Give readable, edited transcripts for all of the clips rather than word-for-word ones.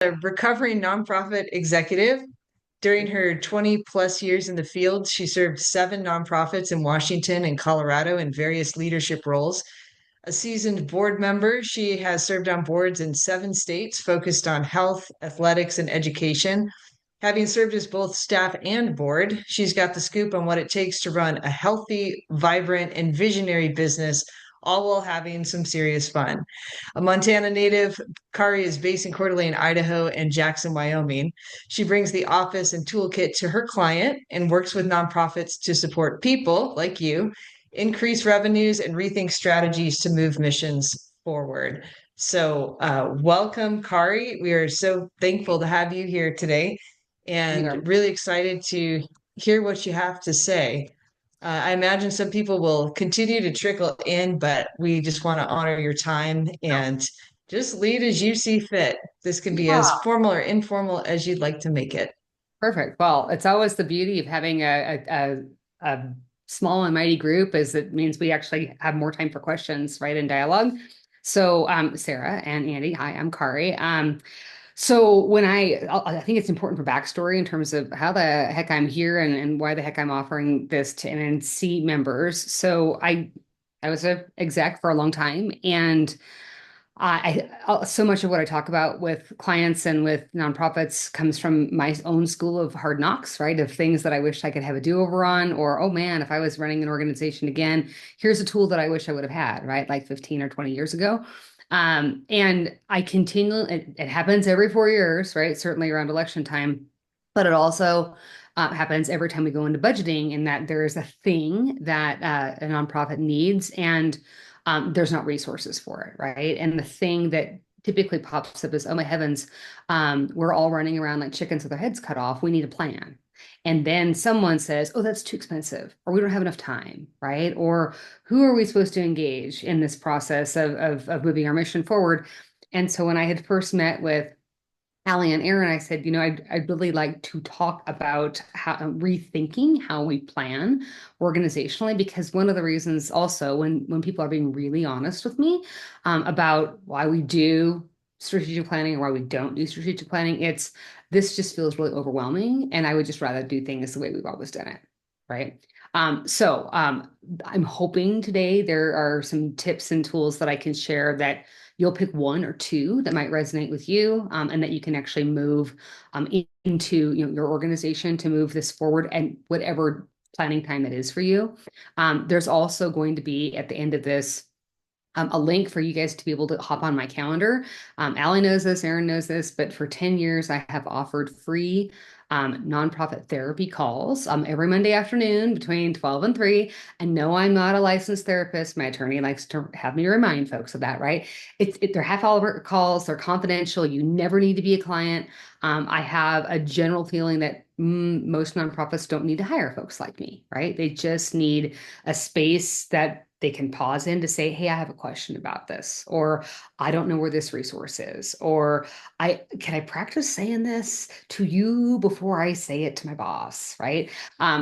A recovering nonprofit executive. During her 20 plus years in the field, she served 7 nonprofits in Washington and Colorado in various leadership roles. A seasoned board member, she has served on boards in 7 states focused on health, athletics, and education. Having served as both staff and board, she's got the scoop on what it takes to run a healthy, vibrant, and visionary business, all while having some serious fun. A Montana native, Kari is based in Coeur d'Alene, Idaho, and Jackson, Wyoming. She brings the office and toolkit to her client and works with nonprofits to support people like you, increase revenues, and rethink strategies to move missions forward. So, welcome, Kari. We are so thankful to have you here today and really excited to hear what you have to say. I imagine some people will continue to trickle in, but we just want to honor your time and just lead as you see fit. This can be as Yeah, formal or informal as you'd like to make it. perfect. Well, it's always the beauty of having a small and mighty group is it means we actually have more time for questions, right, and dialogue. So, Sarah and Andy, hi, I'm Kari. So when I think it's important for backstory in terms of how the heck I'm here and why the heck I'm offering this to NNC members. So I was a exec for a long time, and so much of what I talk about with clients and with nonprofits comes from my own school of hard knocks, right? Of things that I wish I could have a do-over on, or oh man, if I was running an organization again, here's a tool that I wish I would have had, right? Like 15 or 20 years ago. And I continue, it happens every 4 years, right? Certainly around election time, but it also happens every time we go into budgeting, in that there is a thing that a nonprofit needs, and there's not resources for it, right? And the thing that typically pops up is, oh my heavens, we're all running around like chickens with our heads cut off. We need a plan. And then someone says, oh, that's too expensive, or we don't have enough time, right? Or who are we supposed to engage in this process of moving our mission forward? And so when I had first met with Allie and Aaron, I said, I'd really like to talk about how rethinking how we plan organizationally, because one of the reasons also when people are being really honest with me about why we do strategic planning or why we don't do strategic planning, it's this just feels really overwhelming, and I would just rather do things the way we've always done it, right? I'm hoping today there are some tips and tools that I can share that you'll pick one or two that might resonate with you, and that you can actually move into your organization to move this forward and whatever planning time it is for you. There's also going to be at the end of this a link for you guys to be able to hop on my calendar. Allie knows this, Aaron knows this, but for 10 years, I have offered free nonprofit therapy calls every Monday afternoon between 12 and 3. And no, I'm not a licensed therapist. My attorney likes to have me remind folks of that, right? They're half-hour calls, they're confidential. You never need to be a client. I have a general feeling that most nonprofits don't need to hire folks like me, right? They just need a space that they can pause in to say, hey, I have a question about this, or I don't know where this resource is, or can I practice saying this to you before I say it to my boss, right?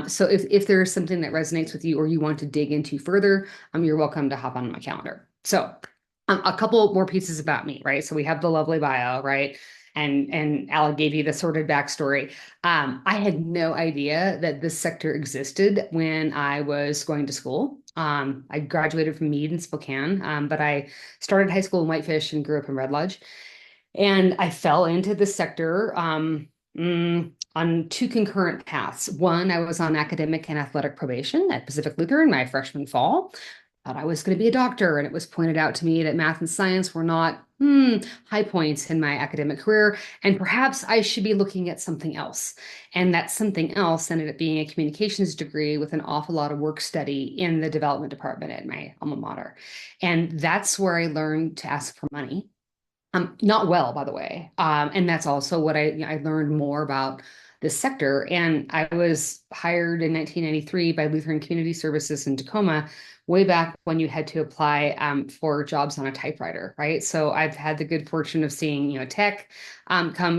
So if there's something that resonates with you or you want to dig into further, you're welcome to hop on my calendar. So a couple more pieces about me, right? So we have the lovely bio, right? And Al gave you the sordid backstory. I had no idea that this sector existed when I was going to school. I graduated from Meade in Spokane, but I started high school in Whitefish and grew up in Red Lodge. And I fell into this sector on two concurrent paths. One, I was on academic and athletic probation at Pacific Lutheran my freshman fall. Thought I was going to be a doctor, and it was pointed out to me that math and science were not high points in my academic career, and perhaps I should be looking at something else. And that something else ended up being a communications degree with an awful lot of work study in the development department at my alma mater. And that's where I learned to ask for money. Not well, by the way. And that's also what I learned more about this sector. And I was hired in 1993 by Lutheran Community Services in Tacoma, way back when you had to apply for jobs on a typewriter, right? So I've had the good fortune of seeing, tech come,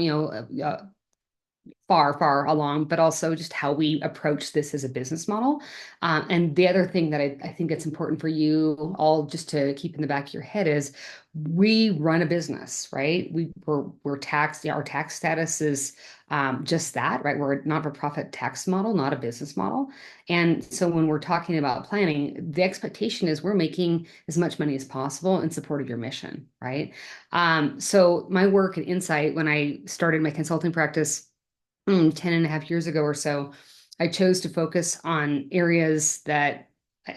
far along, but also just how we approach this as a business model. And the other thing that I think it's important for you all just to keep in the back of your head is we run a business, right? We're taxed. Yeah, our tax status is just that, right? We're a not-for-profit tax model, not a business model. And so when we're talking about planning, the expectation is we're making as much money as possible in support of your mission, right? So my work at Incite, when I started my consulting practice 10 and a half years ago or so, I chose to focus on areas that,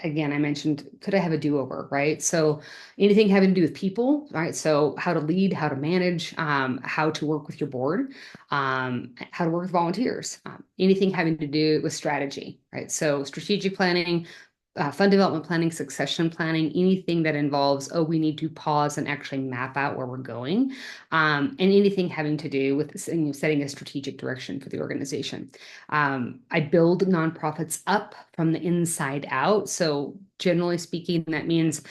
again, I mentioned, could I have a do-over, right? So anything having to do with people, right? So how to lead, how to manage, how to work with your board, how to work with volunteers, anything having to do with strategy, right? So strategic planning, fund development planning, succession planning, anything that involves, oh, we need to pause and actually map out where we're going, and anything having to do with setting a strategic direction for the organization. I build nonprofits up from the inside out. So generally speaking, that means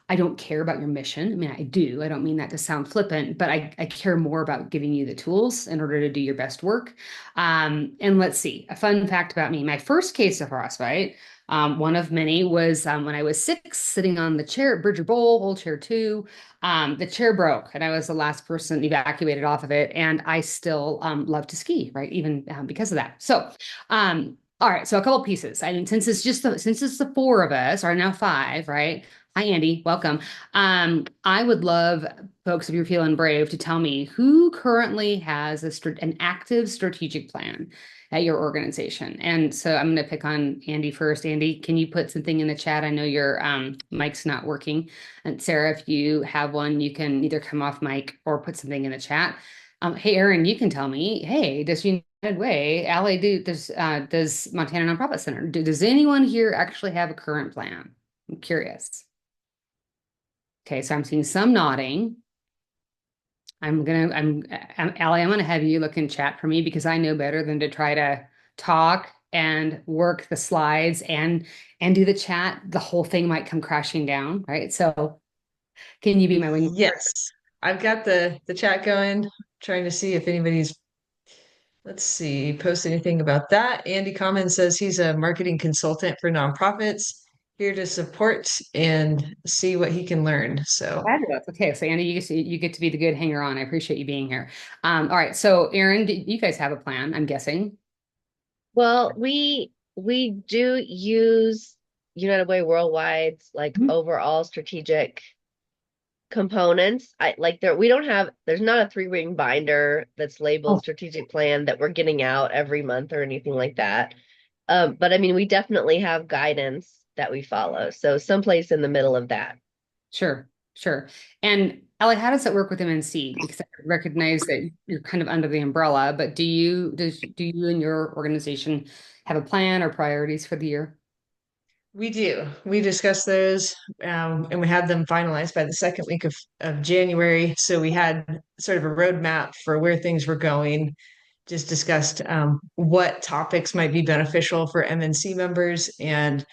I don't care about your mission. I mean, I do. I don't mean that to sound flippant, but I care more about giving you the tools in order to do your best work. And let's see, a fun fact about me, my first case of frostbite, one of many was when I was 6, sitting on the chair at Bridger Bowl, old chair 2. The chair broke, and I was the last person evacuated off of it. And I still love to ski, right? Even because of that. So, all right. So a couple pieces. I mean, since it's the 4 of us, or now 5, right? Hi, Andy. Welcome. I would love folks, if you're feeling brave, to tell me who currently has an active strategic plan at your organization. And so I'm going to pick on Andy first. Andy, can you put something in the chat? I know your mic's not working. And Sarah, if you have one, you can either come off mic or put something in the chat. Hey, Aaron, you can tell me, hey, does United Way, LA does Montana Nonprofit Center, does anyone here actually have a current plan? I'm curious. Okay, so I'm seeing some nodding. Allie, I'm gonna have you look in chat for me because I know better than to try to talk and work the slides and do the chat. The whole thing might come crashing down, right? So can you be my wing? Yes, I've got the chat going, trying to see if anybody's, let's see, post anything about that. Andy Common says he's a marketing consultant for nonprofits, here to support and see what he can learn. So Fabulous. Okay, so Andy, you get to be the good hanger on. I appreciate you being here. All right, so Aaron, you guys have a plan, I'm guessing. Well, we do use United Way Worldwide's like Mhm. overall strategic components. I like there we don't have there's not a 3-ring binder that's labeled Oh, strategic plan that we're getting out every month or anything like that. But I mean we definitely have guidance that we follow. So someplace in the middle of that. sure, sure. And Ellie, how does it work with MNC? Because I recognize that you're kind of under the umbrella, but do you and your organization have a plan or priorities for the year? we do. We discussed those, and we had them finalized by the second week of January. So we had sort of a roadmap for where things were going, just discussed what topics might be beneficial for MNC members and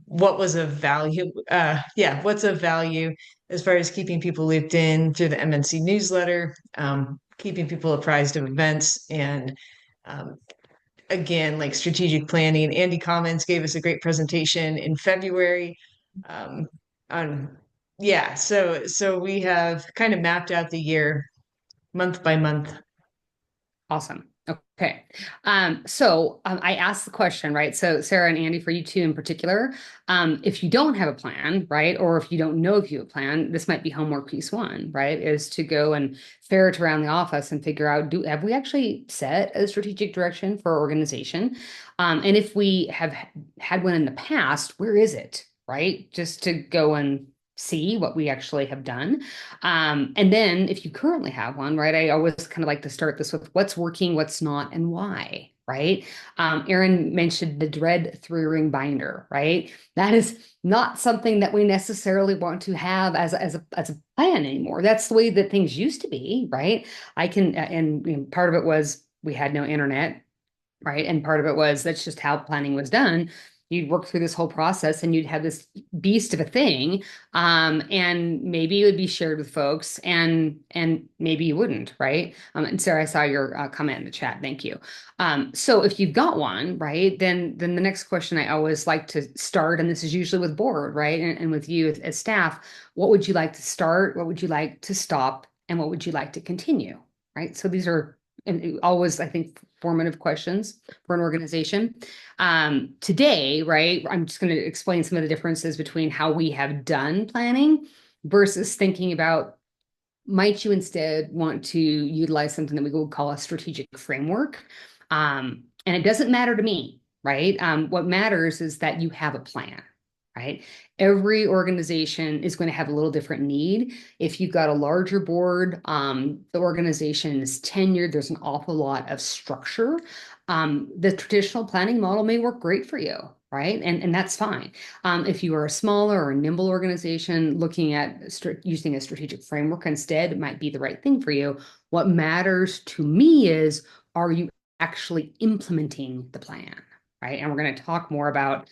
what was of value. Yeah, what's of value as far as keeping people looped in through the MNC newsletter, keeping people apprised of events, and um, again, like strategic planning. Andy Commons gave us a great presentation in February um, on, yeah, so we have kind of mapped out the year month by month. Awesome. Okay. I asked the question, right? So Sarah and Andy, for you two in particular, if you don't have a plan, right, or if you don't know if you have a plan, this might be homework piece 1, right? Is to go and ferret around the office and figure out, have we actually set a strategic direction for our organization? And if we have had one in the past, where is it, right? Just to go and see what we actually have done. And then if you currently have one, right, I always kind of like to start this with what's working, what's not, and why, right? Aaron mentioned the dread 3-ring binder, right? That is not something that we necessarily want to have as a plan anymore. That's the way that things used to be, right? And part of it was we had no internet, right? And part of it was that's just how planning was done. you'd work through this whole process and you'd have this beast of a thing. And maybe it would be shared with folks and maybe you wouldn't, right? And Sarah, I saw your comment in the chat. Thank you. So if you've got one, right, then the next question I always like to start, and this is usually with board, right? And with you as staff, what would you like to start? What would you like to stop? And what would you like to continue? Right. So these are always, I think, formative questions for an organization. Today, right, I'm just going to explain some of the differences between how we have done planning versus thinking about might you instead want to utilize something that we would call a strategic framework. And it doesn't matter to me, right? What matters is that you have a plan, right? Every organization is going to have a little different need. If you've got a larger board, the organization is tenured, there's an awful lot of structure. The traditional planning model may work great for you, right? And that's fine. If you are a smaller or nimble organization looking at using a strategic framework instead, it might be the right thing for you. What matters to me is, are you actually implementing the plan, right? And we're going to talk more about,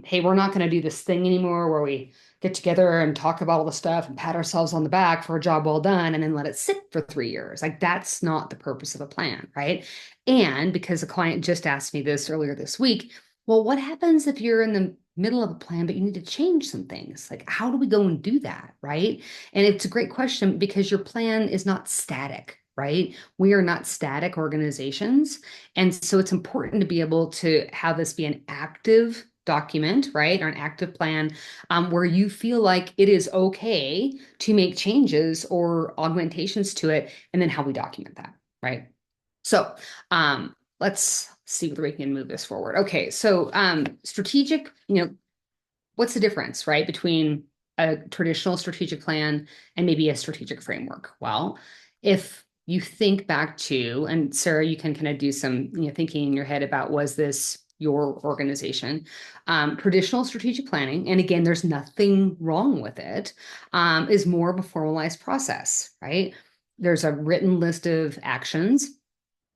hey, we're not going to do this thing anymore where we get together and talk about all the stuff and pat ourselves on the back for a job well done and then let it sit for 3 years. Like that's not the purpose of a plan, right? And because a client just asked me this earlier this week, well, what happens if you're in the middle of a plan, but you need to change some things? Like, how do we go and do that, right? And it's a great question because your plan is not static, right? We are not static organizations. And so it's important to be able to have this be an active document, right? Or an active plan where you feel like it is okay to make changes or augmentations to it, and then how we document that, right? So let's see whether we can move this forward. Okay, so strategic, what's the difference, right, between a traditional strategic plan and maybe a strategic framework? Well, if you think back to, and Sarah, you can kind of do some thinking in your head about, was this your organization? Traditional strategic planning, and again, there's nothing wrong with it, is more of a formalized process, right? There's a written list of actions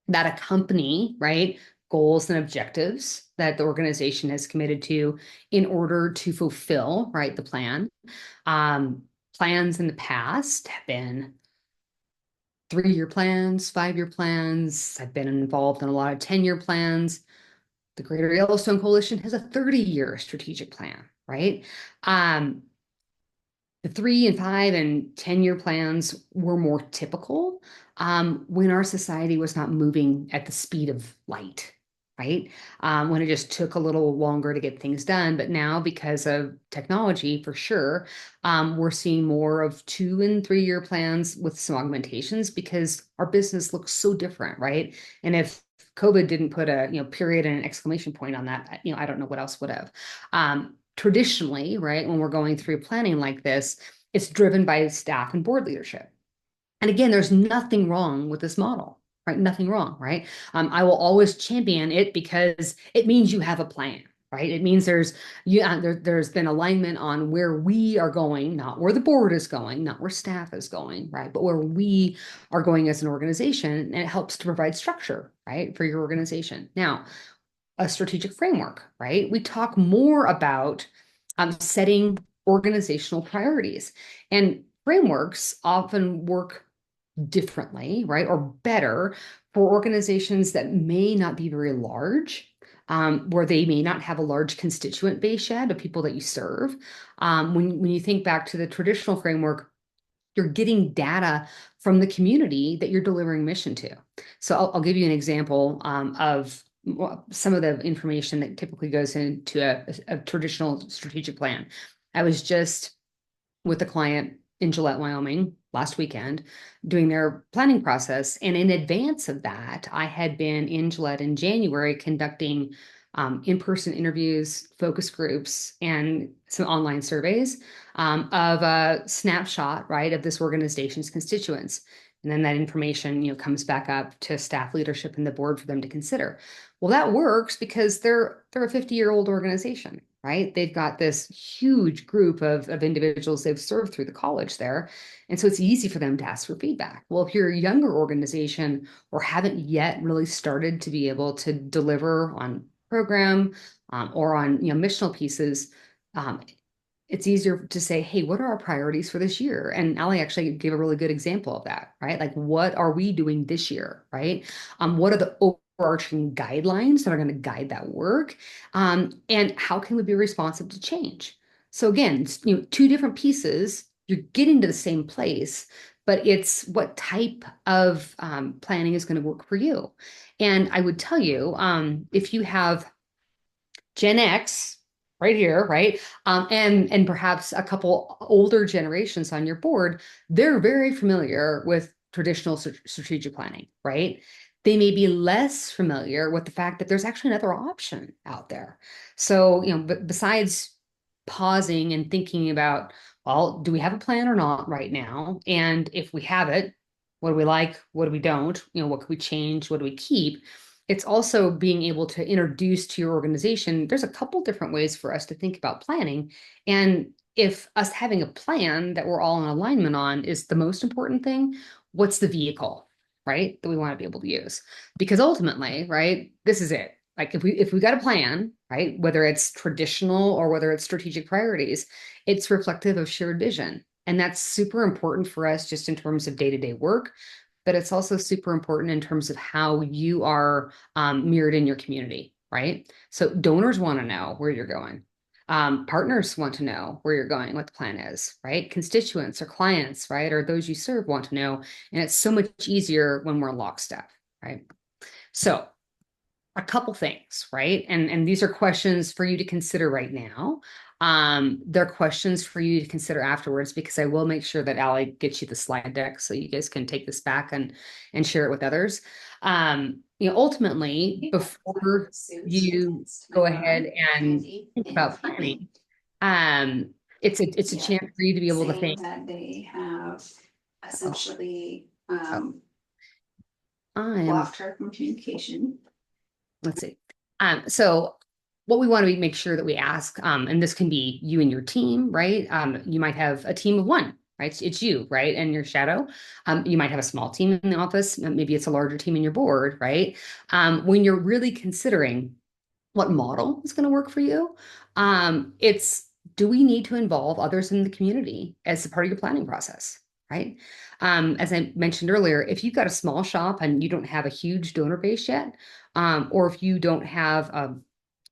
that accompany, right, goals and objectives that the organization has committed to in order to fulfill, right, the plan. Plans in the past have been 3-year plans, 5-year plans. I've been involved in a lot of 10-year plans. The Greater Yellowstone Coalition has a 30-year strategic plan, right? The 3 and 5 and 10-year plans were more typical when our society was not moving at the speed of light, right? When it just took a little longer to get things done. But now, because of technology, for sure, we're seeing more of 2 and 3-year plans with some augmentations because our business looks so different, right? And if COVID didn't put a period and an exclamation point on that, I don't know what else would have. Traditionally, right, when we're going through planning like this, it's driven by staff and board leadership. And again, there's nothing wrong with this model, right? Nothing wrong, right? I will always champion it because it means you have a plan, right? It means there's been alignment on where we are going, not where the board is going, not where staff is going, right? But where we are going as an organization, and it helps to provide structure, right, for your organization. Now, a strategic framework, right? We talk more about setting organizational priorities, and frameworks often work differently, right? Or better for organizations that may not be very large, where they may not have a large constituent base yet of people that you serve. When you think back to the traditional framework, you're getting data from the community that you're delivering mission to. So I'll give you an example of some of the information that typically goes into a traditional strategic plan. I was just with a client in Gillette, Wyoming last weekend doing their planning process. And in advance of that, I had been in Gillette in January conducting in-person interviews, focus groups, and some online surveys of a snapshot, right, of this organization's constituents. And then that information, comes back up to staff leadership and the board for them to consider. Well, that works because they're a 50-year-old organization, right? They've got this huge group of individuals they've served through the college there. And so it's easy for them to ask for feedback. Well, if you're a younger organization or haven't yet really started to be able to deliver on program, or on, missional pieces, it's easier to say, hey, what are our priorities for this year? And Ali actually gave a really good example of that, right? Like, what are we doing this year, right? What are the overarching guidelines that are going to guide that work? And how can we be responsive to change? So again, two different pieces, you're getting to the same place, but it's what type of planning is going to work for you. And I would tell you, if you have Gen X right here, right? And perhaps a couple older generations on your board, they're very familiar with traditional strategic planning, right? They may be less familiar with the fact that there's actually another option out there. So, besides pausing and thinking about, well, do we have a plan or not right now? And if we have it, what do we like? What do we don't? What can we change? What do we keep? It's also being able to introduce to your organization. There's a couple different ways for us to think about planning. And if us having a plan that we're all in alignment on is the most important thing, what's the vehicle, right? That we want to be able to use. Because ultimately, right, this is it. Like if we got a plan, right, whether it's traditional or whether it's strategic priorities, it's reflective of shared vision. And that's super important for us just in terms of day-to-day work, but it's also super important in terms of how you are mirrored in your community, right? So donors want to know where you're going. Partners want to know where you're going, what the plan is, right? Constituents or clients, right? Or those you serve want to know. And it's so much easier when we're in lockstep, right? So a couple things, right? And these are questions for you to consider right now. They're questions for you to consider afterwards, because I will make sure that Ali gets you the slide deck so you guys can take this back and share it with others. Ultimately, before you go ahead and think about planning, it's a chance for you to be able to think that they have essentially I'm blocked her from communication. let's see. So what we want to make sure that we ask, and this can be you and your team, right? You might have a team of one, right? It's you, right? And your shadow. You might have a small team in the office. Maybe it's a larger team in your board, right? When you're really considering what model is going to work for you, it's, do we need to involve others in the community as a part of your planning process, right? As I mentioned earlier, if you've got a small shop and you don't have a huge donor base yet, or if you don't have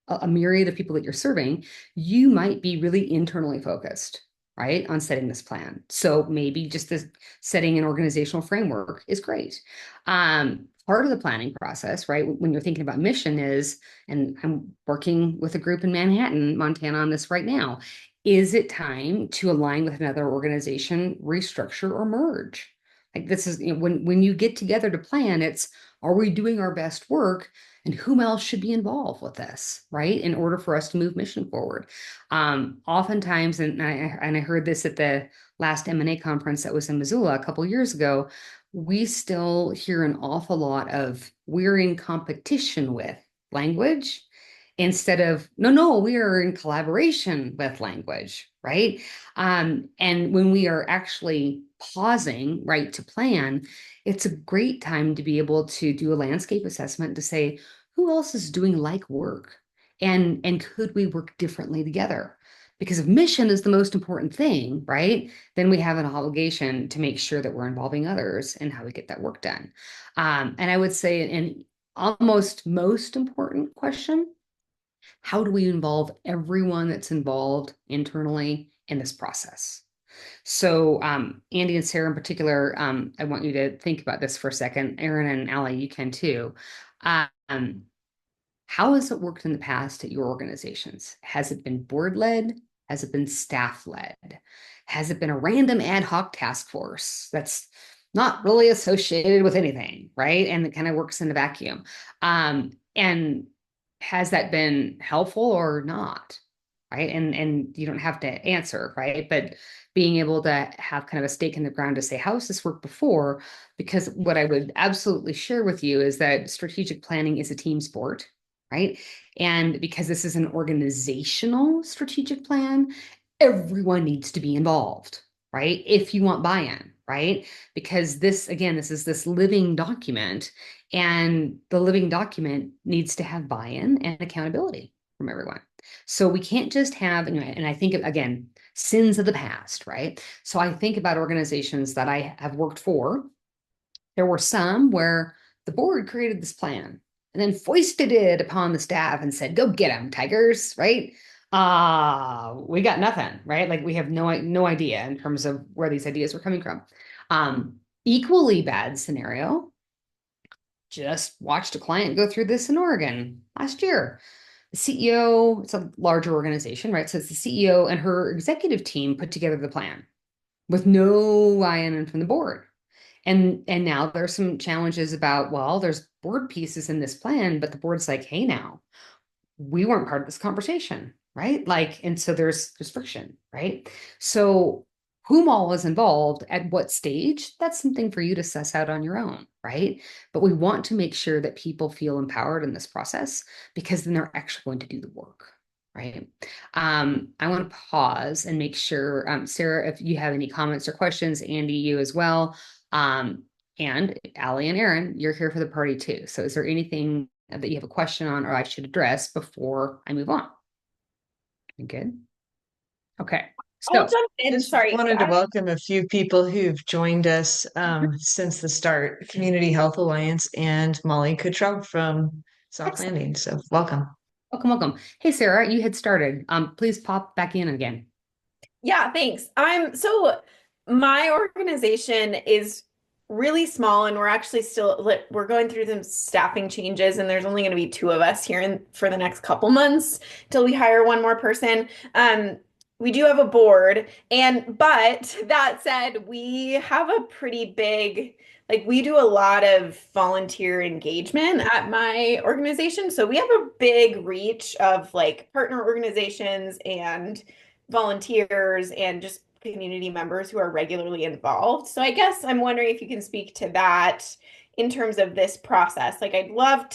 a myriad of people that you're serving, you might be really internally focused, right, on setting this plan. So maybe just this setting an organizational framework is great. Part of the planning process, right, when you're thinking about mission is, and I'm working with a group in Manhattan, Montana on this right now, is it time to align with another organization, restructure, or merge? Like this is, when you get together to plan, it's, are we doing our best work? And whom else should be involved with this, right? In order for us to move mission forward. Oftentimes, and I heard this at the last M&A conference that was in Missoula a couple years ago, we still hear an awful lot of, we're in competition with language instead of, no, we are in collaboration with language, right? And when we are actually pausing, right, to plan, it's a great time to be able to do a landscape assessment to say, who else is doing like work? And could we work differently together? Because if mission is the most important thing, right, then we have an obligation to make sure that we're involving others in how we get that work done. And I would say an almost most important question, how do we involve everyone that's involved internally in this process? So Andy and Sarah in particular, I want you to think about this for a second. Aaron and Ali, you can too. Um, how has it worked in the past at your organizations? Has it been board led? Has it been staff led? Has it been a random ad hoc task force that's not really associated with anything, right? And it kind of works in a vacuum. And has that been helpful or not? Right. And you don't have to answer, right? But being able to have kind of a stake in the ground to say, how has this worked before? Because what I would absolutely share with you is that strategic planning is a team sport, right? And because this is an organizational strategic plan, everyone needs to be involved, right? If you want buy-in, right? Because this, again, this is this living document, and the living document needs to have buy-in and accountability from everyone. So we can't just have, and I think, again, sins of the past, right? So I think about organizations that I have worked for. There were some where the board created this plan and then foisted it upon the staff and said, go get them, tigers, right? We got nothing, right? Like we have no idea in terms of where these ideas were coming from. Equally bad scenario, just watched a client go through this in Oregon last year. The CEO, it's a larger organization, right? So it's the CEO and her executive team put together the plan with no buy-in from the board. And now there's some challenges about, well, there's board pieces in this plan, but the board's like, hey, now we weren't part of this conversation, right? Like, and so there's friction, right? So whom all is involved at what stage, that's something for you to suss out on your own, right? But we want to make sure that people feel empowered in this process, because then they're actually going to do the work. Right. I want to pause and make sure, Sarah, if you have any comments or questions, Andy, you as well. And Allie and Aaron, you're here for the party too. So is there anything that you have a question on or I should address before I move on? You good? Okay. I'll So jump in. Just Sorry. wanted to welcome a few people who've joined us since the start, Community Health Alliance and Molly Kutrow from Soft excellent. Landing. So welcome. Welcome. Hey, Sarah, you had started. Please pop back in again. Yeah, thanks. So my organization is really small, and we're actually we're going through some staffing changes, and there's only going to be two of us here for the next couple months till we hire one more person. We do have a board, but that said, we have a pretty big, like, we do a lot of volunteer engagement at my organization. So we have a big reach of like partner organizations and volunteers and just community members who are regularly involved. So I guess I'm wondering if you can speak to that in terms of this process. Like I'd love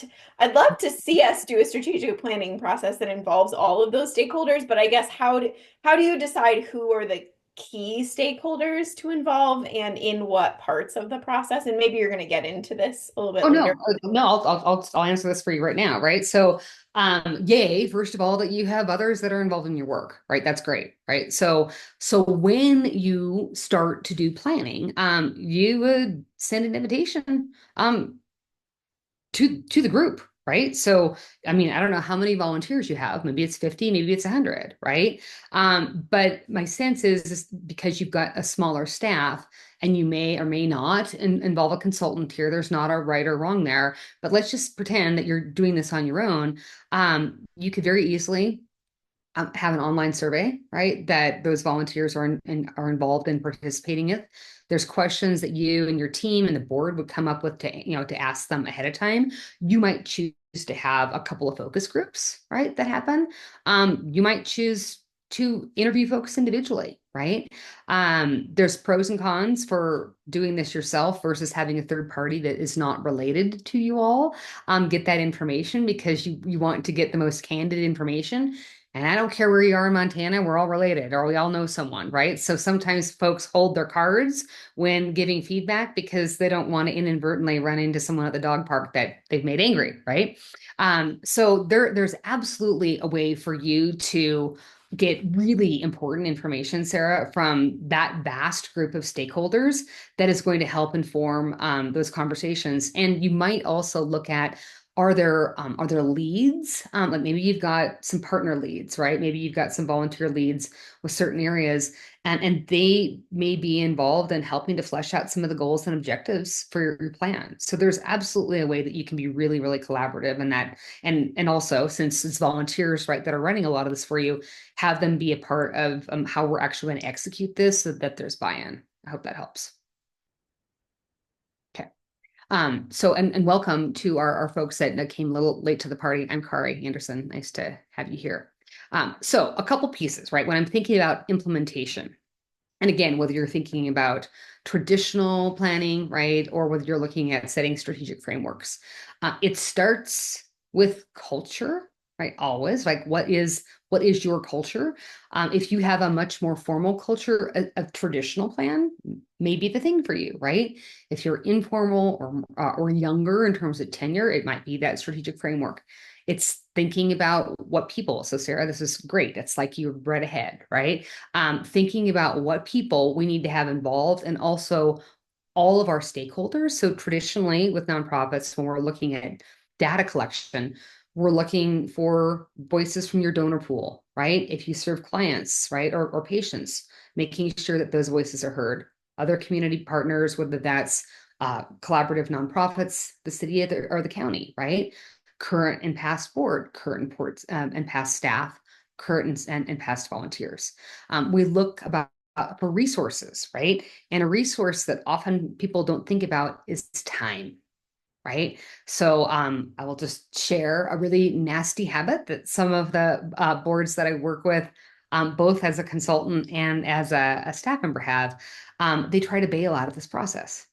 to see us do a strategic planning process that involves all of those stakeholders, but I guess how do you decide who are the key stakeholders to involve and in what parts of the process? And maybe you're going to get into this a little bit later. No, I'll answer this for you right now, right? So, yay, first of all, that you have others that are involved in your work, right? That's great, right? So when you start to do planning, you would send an invitation, to the group, right? So, I mean, I don't know how many volunteers you have. Maybe it's 50, maybe it's 100, right? But my sense is because you've got a smaller staff and you may or may not involve a consultant here. There's not a right or wrong there, but let's just pretend that you're doing this on your own. You could very easily have an online survey, right? That those volunteers are involved in participating in. There's questions that you and your team and the board would come up with to ask them ahead of time. You might choose to have a couple of focus groups, right? That happen. You might choose to interview folks individually, right? There's pros and cons for doing this yourself versus having a third party that is not related to you all. Get that information because you want to get the most candid information. And I don't care where you are in Montana, we're all related or we all know someone, right? So sometimes folks hold their cards when giving feedback because they don't want to inadvertently run into someone at the dog park that they've made angry, right? So there's absolutely a way for you to get really important information, Sarah, from that vast group of stakeholders that is going to help inform those conversations. And you might also look at, are there leads? Like maybe you've got some partner leads, right? Maybe you've got some volunteer leads with certain areas, and they may be involved in helping to flesh out some of the goals and objectives for your plan. So there's absolutely a way that you can be really, really collaborative in that. And also, since it's volunteers, right, that are running a lot of this for you, have them be a part of how we're actually going to execute this so that there's buy-in. I hope that helps. So welcome to our folks that came a little late to the party. I'm Kari Anderson. Nice to have you here. So a couple pieces, right? When I'm thinking about implementation, and again, whether you're thinking about traditional planning, right, or whether you're looking at setting strategic frameworks, it starts with culture, right? Always, like what is your culture? If you have a much more formal culture, a traditional plan may be the thing for you, right? If you're informal or younger in terms of tenure, it might be that strategic framework. It's thinking about what people. So Sarah, this is great. It's like you read ahead, right? Thinking about what people we need to have involved, and also all of our stakeholders. So traditionally with nonprofits, when we're looking at data collection, we're looking for voices from your donor pool, right? If you serve clients, right, or patients, making sure that those voices are heard. Other community partners, whether that's collaborative nonprofits, the city or the county, right? Current and past board, current and past staff, current and past volunteers. We look about for resources, right? And a resource that often people don't think about is time, right? So I will just share a really nasty habit that some of the boards that I work with, both as a consultant and as a staff member have. They try to bail out of this process,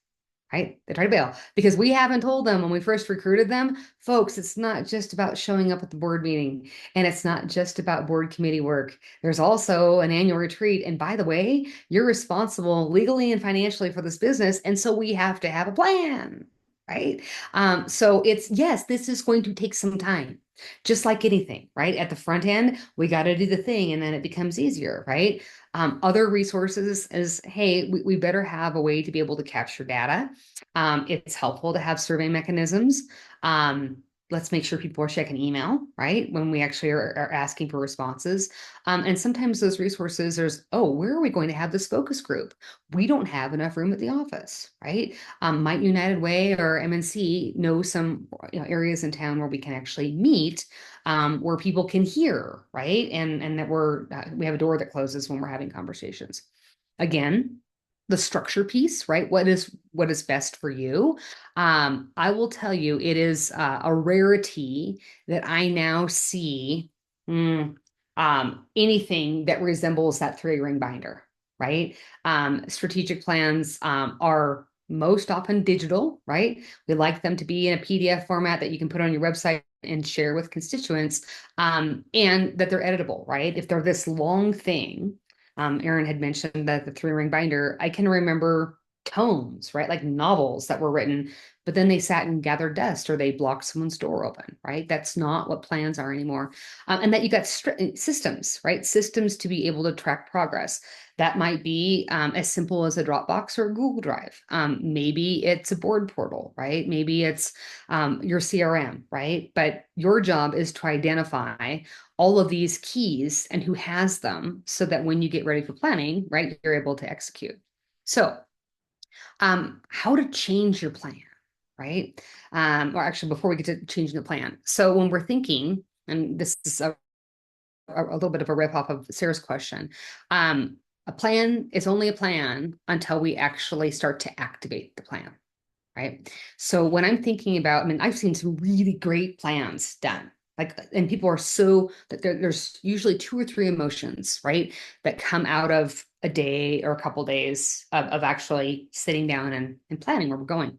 right? They try to bail because we haven't told them when we first recruited them, folks, it's not just about showing up at the board meeting, and it's not just about board committee work. There's also an annual retreat. And by the way, you're responsible legally and financially for this business. And so we have to have a plan, right? So it's, yes, this is going to take some time. Just like anything, right? At the front end, we got to do the thing and then it becomes easier, right? Other resources is, hey, we better have a way to be able to capture data. It's helpful to have survey mechanisms. Let's make sure people are checking email, right? When we actually are asking for responses. And sometimes those resources, where are we going to have this focus group? We don't have enough room at the office, right? Might United Way or MNC know some areas in town where we can actually meet, where people can hear, right? And that we have a door that closes when we're having conversations. Again, the structure piece, right? What is best for you? I will tell you, it is a rarity that I now see anything that resembles that 3-ring binder, right? Strategic plans are most often digital, right? We like them to be in a PDF format that you can put on your website and share with constituents, and that they're editable, right? If they're this long thing, Aaron had mentioned that the 3-ring binder, I can remember tomes, right? Like novels that were written, but then they sat and gathered dust or they blocked someone's door open, right? That's not what plans are anymore. And that you got systems, right? Systems to be able to track progress. That might be as simple as a Dropbox or a Google Drive. Maybe it's a board portal, right? Maybe it's your CRM, right? But your job is to identify all of these keys and who has them so that when you get ready for planning, right, you're able to execute. So how to change your plan, right? Or actually, before we get to changing the plan. So when we're thinking, and this is a little bit of a rip off of Sarah's question, a plan is only a plan until we actually start to activate the plan, right? So when I'm thinking about, I mean, I've seen some really great plans done. Like, and people are so that there's usually 2 or 3 emotions, right, that come out of a day or a couple days of actually sitting down and planning where we're going.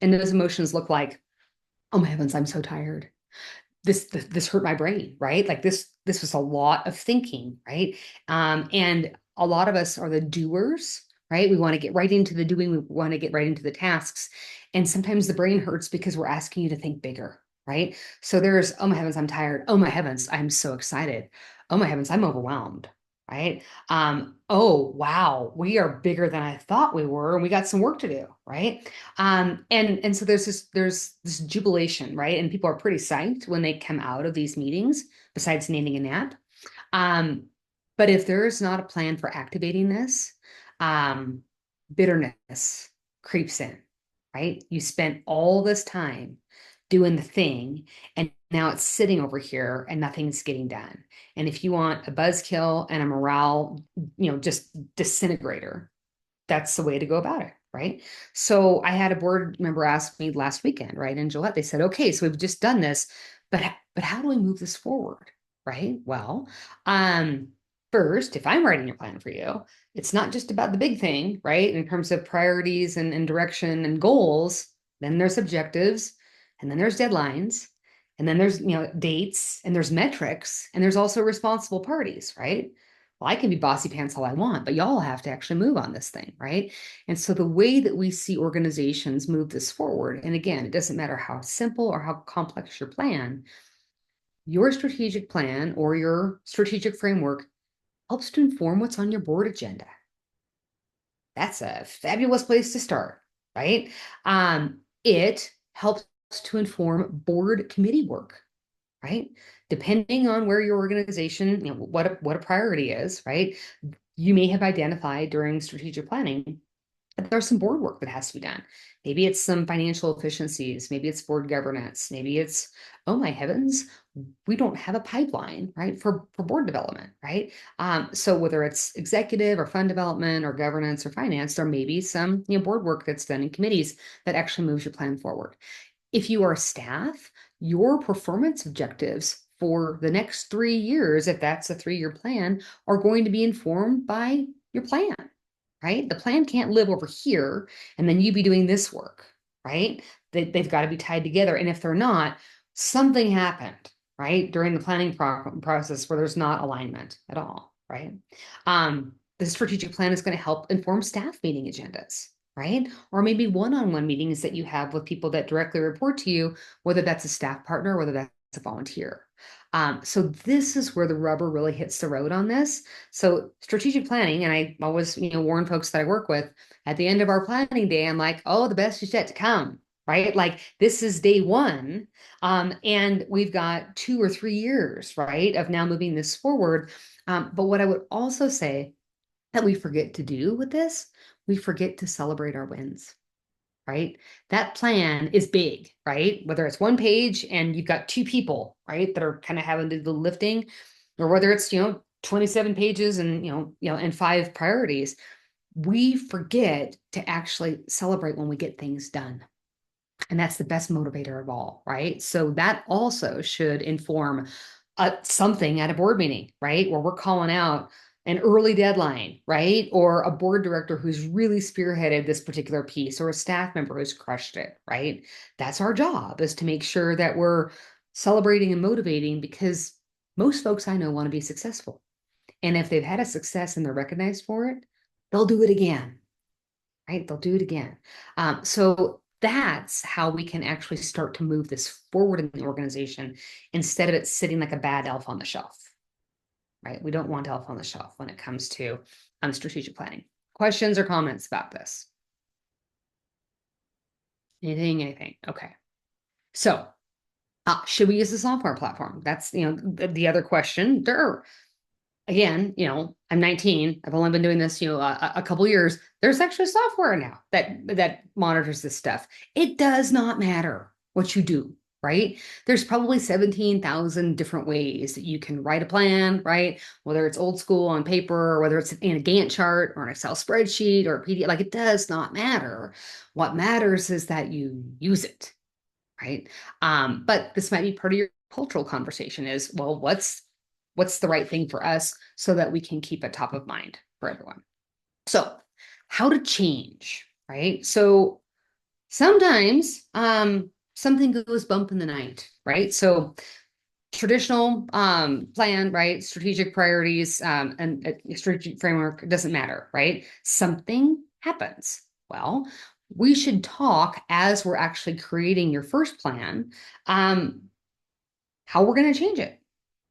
And those emotions look like, oh my heavens, I'm so tired. This hurt my brain, right? Like this was a lot of thinking, right? And a lot of us are the doers, right? We want to get right into the doing. We want to get right into the tasks. And sometimes the brain hurts because we're asking you to think bigger, right? So there's, oh my heavens, I'm tired. Oh my heavens, I'm so excited. Oh my heavens, I'm overwhelmed, right? Oh wow, we are bigger than I thought we were, and we got some work to do, right? And so there's this jubilation, right? And people are pretty psyched when they come out of these meetings, besides needing a nap. But if there is not a plan for activating this, bitterness creeps in, right? You spent all this time doing the thing, and now it's sitting over here and nothing's getting done. And if you want a buzzkill and a morale, just disintegrator, that's the way to go about it, right? So I had a board member ask me last weekend, right, in Gillette, they said, okay, so we've just done this, but how do we move this forward, right? Well, first, if I'm writing your plan for you, it's not just about the big thing, right? In terms of priorities and direction and goals, then there's objectives, and then there's deadlines, And then there's, dates, and there's metrics, and there's also responsible parties, right? Well, I can be bossy pants all I want, but y'all have to actually move on this thing, right? And so the way that we see organizations move this forward, and again, it doesn't matter how simple or how complex your plan, your strategic plan or your strategic framework helps to inform what's on your board agenda. That's a fabulous place to start, right? It helps to inform board committee work, right? Depending on where your organization, what a priority is, right? You may have identified during strategic planning that there's some board work that has to be done. Maybe it's some financial efficiencies, maybe it's board governance, maybe it's, oh my heavens, we don't have a pipeline, right, for board development, right? So whether it's executive or fund development or governance or finance, there may be some board work that's done in committees that actually moves your plan forward. If you are staff, your performance objectives for the next 3 years, if that's a 3-year plan, are going to be informed by your plan, right? The plan can't live over here and then you be doing this work, right? They've got to be tied together. And if they're not, something happened, right? During the planning process where there's not alignment at all, right? The strategic plan is going to help inform staff meeting agendas, right? Or maybe one-on-one meetings that you have with people that directly report to you, whether that's a staff partner, whether that's a volunteer. So this is where the rubber really hits the road on this. So strategic planning, and I always, warn folks that I work with, at the end of our planning day, I'm like, oh, the best is yet to come, right? Like this is day one. And we've got 2 or 3 years, right, of now moving this forward. But what I would also say that we forget to do with this, we forget to celebrate our wins, right? That plan is big, right? Whether it's 1 page and you've got 2 people, right, that are kind of having to do the lifting, or whether it's, 27 pages and, and 5 priorities, we forget to actually celebrate when we get things done. And that's the best motivator of all, right? So that also should inform something at a board meeting, right? Where we're calling out an early deadline, right? Or a board director who's really spearheaded this particular piece, or a staff member who's crushed it, right? That's our job, is to make sure that we're celebrating and motivating, because most folks I know want to be successful. And if they've had a success and they're recognized for it, they'll do it again, right? They'll do it again. So that's how we can actually start to move this forward in the organization, instead of it sitting like a bad elf on the shelf, right? We don't want elf on the shelf when it comes to strategic planning. Questions or comments about this? Anything? Okay. So should we use the software platform? That's, the other question. Again, I'm 19. I've only been doing this, a couple years. There's actually software now that monitors this stuff. It does not matter what you do, right? There's probably 17,000 different ways that you can write a plan, right? Whether it's old school on paper, or whether it's in a Gantt chart or an Excel spreadsheet or a PDF, like, it does not matter. What matters is that you use it, right? But this might be part of your cultural conversation is, well, what's the right thing for us so that we can keep it top of mind for everyone. So how to change, right? So sometimes something goes bump in the night, right? So traditional plan, right? Strategic priorities and strategic framework, doesn't matter, right? Something happens. Well, we should talk as we're actually creating your first plan, how we're going to change it,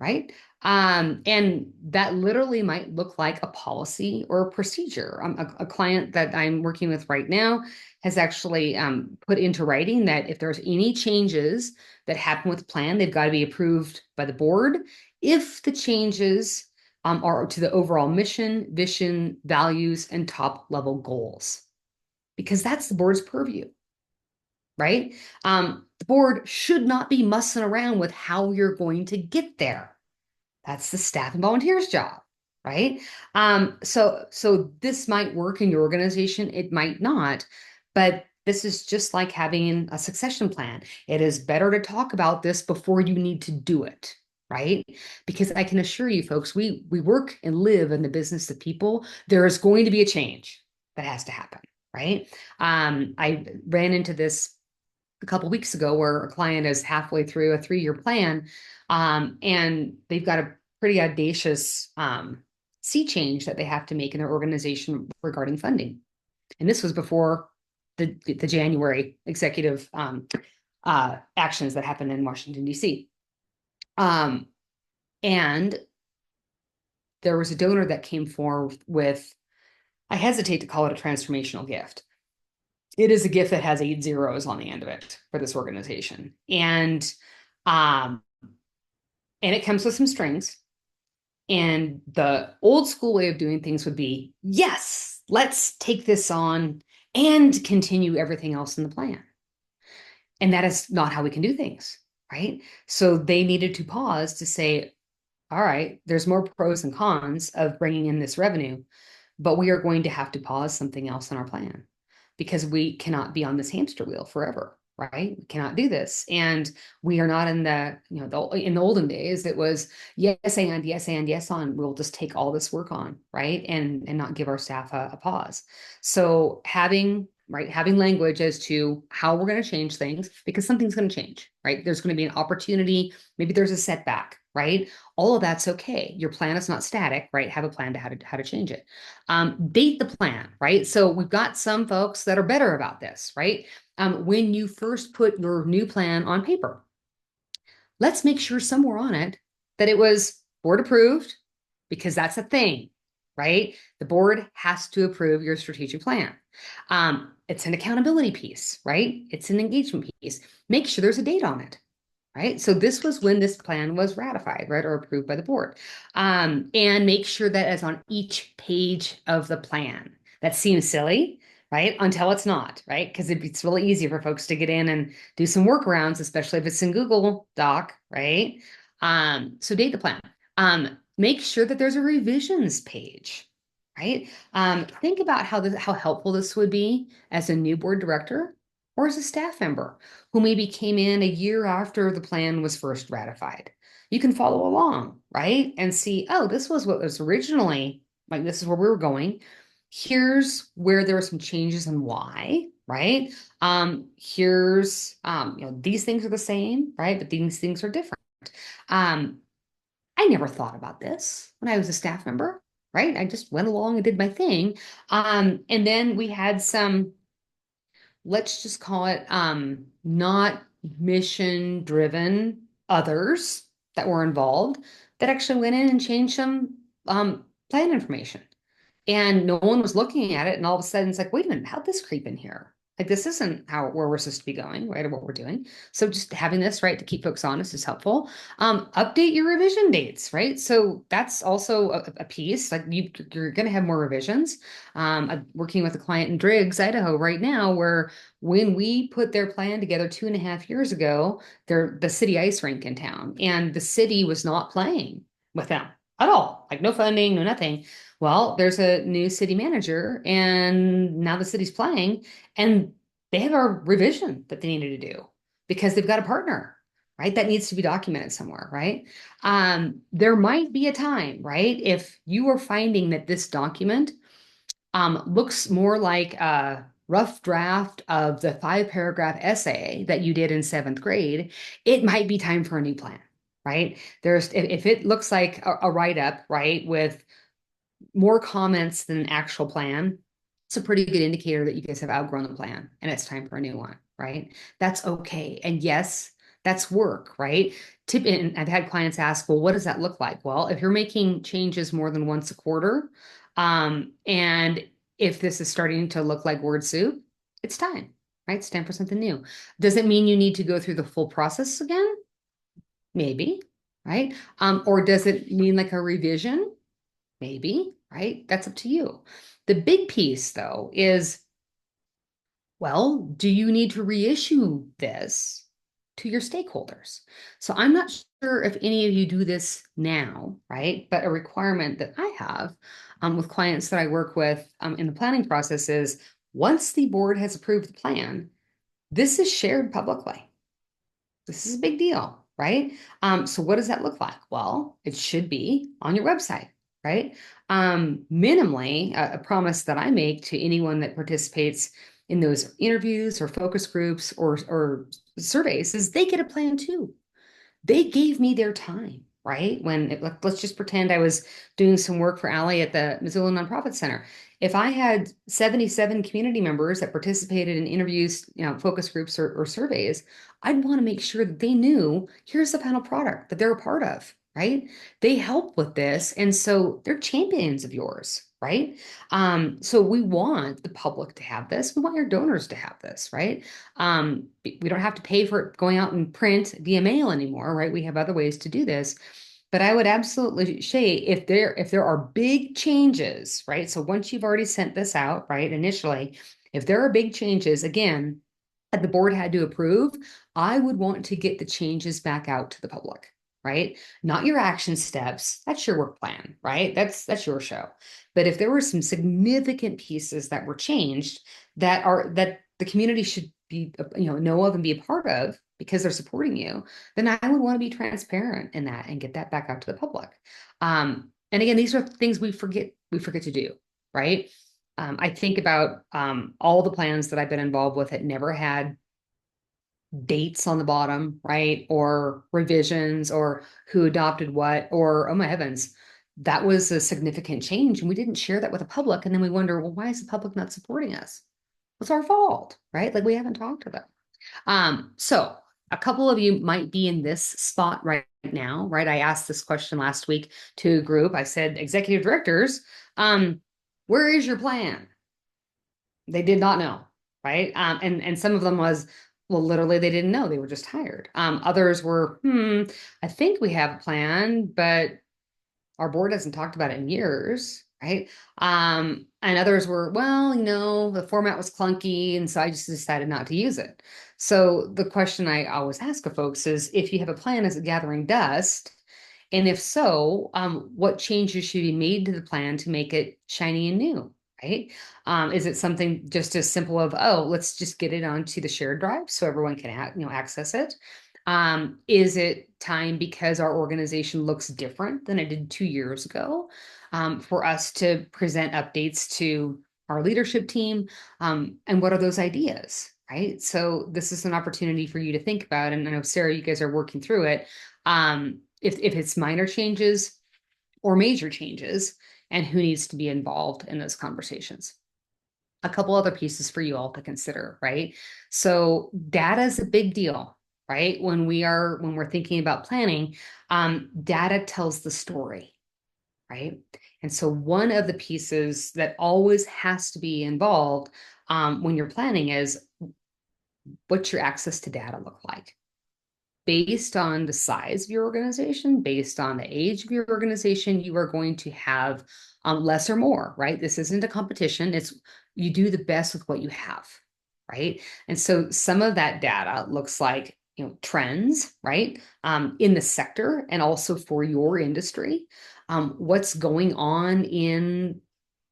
right? And that literally might look like a policy or a procedure. A client that I'm working with right now has actually put into writing that if there's any changes that happen with the plan, they've got to be approved by the board. If the changes are to the overall mission, vision, values, and top level goals, because that's the board's purview, right? The board should not be mussing around with how you're going to get there. That's the staff and volunteers' job, right? So this might work in your organization, it might not, but this is just like having a succession plan. It is better to talk about this before you need to do it, right? Because I can assure you folks, we work and live in the business of people. There is going to be a change that has to happen, right? I ran into this a couple weeks ago where a client is halfway through a 3-year plan, and they've got a pretty audacious sea change that they have to make in their organization regarding funding. And this was before the January executive actions that happened in Washington, D.C. And there was a donor that came forward with, I hesitate to call it a transformational gift. It is a gift that has 8 zeros on the end of it for this organization. And it comes with some strings. And the old school way of doing things would be, yes, let's take this on and continue everything else in the plan. And that is not how we can do things, right? So they needed to pause to say, all right, there's more pros and cons of bringing in this revenue, but we are going to have to pause something else in our plan because we cannot be on this hamster wheel forever, right? We cannot do this. And we are not in the, in the olden days, it was yes, and yes, and yes, on, we'll just take all this work on, right? And not give our staff a pause. So having language as to how we're going to change things, because something's going to change, right? There's going to be an opportunity. Maybe there's a setback, right? All of that's okay. Your plan is not static, right? Have a plan to how to change it. Date the plan, right? So we've got some folks that are better about this, right? When you first put your new plan on paper, let's make sure somewhere on it that it was board approved, because that's a thing, right? The board has to approve your strategic plan. It's an accountability piece, right? It's an engagement piece. Make sure there's a date on it, right? So this was when this plan was ratified, right, or approved by the board. And make sure that it's on each page of the plan. That seems silly, right? Until it's not, right? Because it's really easy for folks to get in and do some workarounds, especially if it's in Google Doc, right? So date the plan. Make sure that there's a revisions page, right? Think about how helpful this would be as a new board director or as a staff member who maybe came in a year after the plan was first ratified. You can follow along, right? And see, oh, this was what was originally, like, this is where we were going. Here's where there were some changes and why, right? Here's, these things are the same, right? But these things are different. I never thought about this when I was a staff member, right? I just went along and did my thing. And then we had some, let's just call it not mission driven others that were involved that actually went in and changed some plan information. And no one was looking at it. And all of a sudden it's like, wait a minute, how'd this creep in here? Like, this isn't where we're supposed to be going, right? Or what we're doing. So just having this, right, to keep folks honest is helpful. Update your revision dates, right? So that's also a piece. Like, you're going to have more revisions. I'm working with a client in Driggs, Idaho right now, where when we put their plan together 2.5 years ago, they're the city ice rink in town, and the city was not playing with them at all. Like, no funding, no nothing. Well, there's a new city manager, and now the city's playing, and they have a revision that they needed to do because they've got a partner, right? That needs to be documented somewhere, right? There might be a time, right? If you are finding that this document looks more like a rough draft of the 5-paragraph essay that you did in 7th grade, it might be time for a new plan, right? If it looks like a write-up, right, with more comments than an actual plan, it's a pretty good indicator that you guys have outgrown the plan and it's time for a new one, right? That's okay. And yes, that's work, right? And I've had clients ask, well, what does that look like? Well, if you're making changes more than once a quarter, and if this is starting to look like word soup, it's time, right? It's time for something new. Does it mean you need to go through the full process again? Maybe, right? Or does it mean like a revision? Maybe, right? That's up to you. The big piece, though, is, well, do you need to reissue this to your stakeholders? So I'm not sure if any of you do this now, right? But a requirement that I have with clients that I work with in the planning process is, once the board has approved the plan, this is shared publicly. This is a big deal, right? So what does that look like? Well, it should be on your website, right? Minimally, a promise that I make to anyone that participates in those interviews or focus groups or surveys is they get a plan too. They gave me their time, right? Let's just pretend I was doing some work for Allie at the Missoula Nonprofit Center. If I had 77 community members that participated in interviews, focus groups or surveys, I'd want to make sure that they knew here's the final product that they're a part of, right? They help with this. And so they're champions of yours, right? So we want the public to have this. We want your donors to have this, right? We don't have to pay for it going out in print via mail anymore, right? We have other ways to do this. But I would absolutely say if there are big changes, right? So once you've already sent this out, right, initially, if there are big changes, again, that the board had to approve, I would want to get the changes back out to the public, right? Not your action steps. That's your work plan, right? That's your show. But if there were some significant pieces that were changed that the community should be, know of and be a part of because they're supporting you, then I would want to be transparent in that and get that back out to the public. And again, these are things we forget to do, right? I think about all the plans that I've been involved with that never had dates on the bottom, right? Or revisions or who adopted what, or oh my heavens, that was a significant change. And we didn't share that with the public. And then we wonder, well, why is the public not supporting us? It's our fault, right? Like we haven't talked to them. So a couple of you might be in this spot right now, right? I asked this question last week to a group. I said, executive directors, where is your plan? They did not know, right? And some of them was, well, literally they didn't know. They were just hired. Others were, I think we have a plan, but our board hasn't talked about it in years, right? And others were, well, the format was clunky, and so I just decided not to use it. So the question I always ask of folks is, if you have a plan, is it gathering dust? And if so, what changes should be made to the plan to make it shiny and new, right? Is it something just as simple of, oh, let's just get it onto the shared drive so everyone can access it? Is it time because our organization looks different than it did 2 years ago, for us to present updates to our leadership team? And what are those ideas, right? So this is an opportunity for you to think about, and I know Sarah, you guys are working through it. If it's minor changes or major changes, and who needs to be involved in those conversations. A couple other pieces for you all to consider, right? So data is a big deal, right? When we're thinking about planning, data tells the story, right? And so one of the pieces that always has to be involved when you're planning is, what's your access to data look like? Based on the size of your organization, based on the age of your organization, you are going to have less or more, right? This isn't a competition. It's you do the best with what you have, right? And so some of that data looks like, trends, right? In the sector and also for your industry, what's going on in